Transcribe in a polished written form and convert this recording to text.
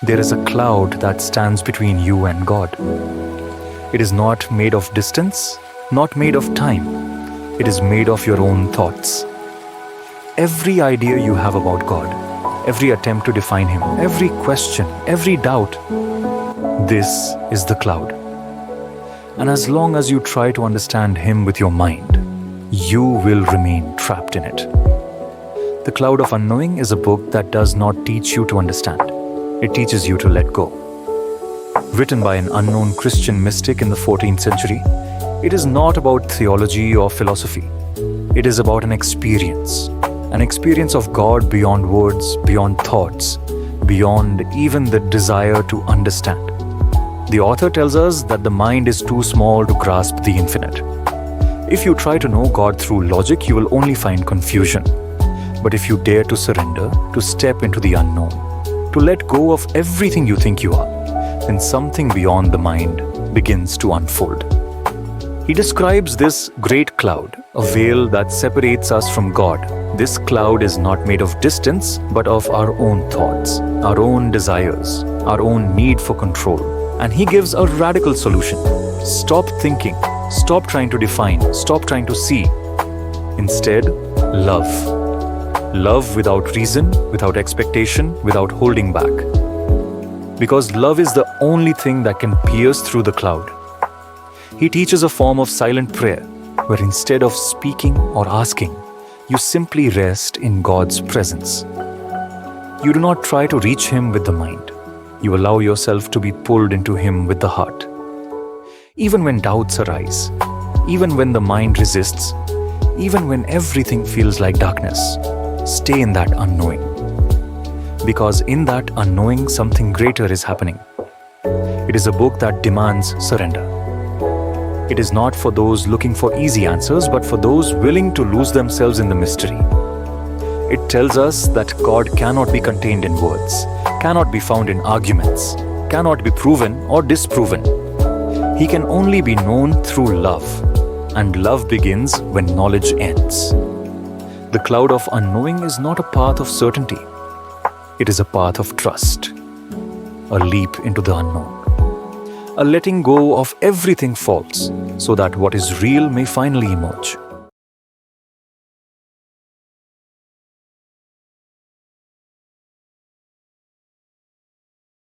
There is a cloud that stands between you and God. It is not made of distance, not made of time. It is made of your own thoughts. Every idea you have about God, every attempt to define Him, every question, every doubt, this is the cloud. And as long as you try to understand Him with your mind, you will remain trapped in it. The Cloud of Unknowing is a book that does not teach you to understand. It teaches you to let go. Written by an unknown Christian mystic in the 14th century, it is not about theology or philosophy. It is about an experience of God beyond words, beyond thoughts, beyond even the desire to understand. The author tells us that the mind is too small to grasp the infinite. If you try to know God through logic, you will only find confusion. But if you dare to surrender, to step into the unknown, to let go of everything you think you are, then something beyond the mind begins to unfold. He describes this great cloud, a veil that separates us from God. This cloud is not made of distance, but of our own thoughts, our own desires, our own need for control. And he gives a radical solution. Stop thinking, stop trying to define, stop trying to see. Instead, love. Love without reason, without expectation, without holding back. Because love is the only thing that can pierce through the cloud. He teaches a form of silent prayer, where instead of speaking or asking, you simply rest in God's presence. You do not try to reach Him with the mind. You allow yourself to be pulled into Him with the heart. Even when doubts arise, even when the mind resists, even when everything feels like darkness, stay in that unknowing. Because in that unknowing, something greater is happening. It is a book that demands surrender. It is not for those looking for easy answers, but for those willing to lose themselves in the mystery. It tells us that God cannot be contained in words, cannot be found in arguments, cannot be proven or disproven. He can only be known through love, and love begins when knowledge ends. The Cloud of Unknowing is not a path of certainty. It is a path of trust, a leap into the unknown, a letting go of everything false so that what is real may finally emerge.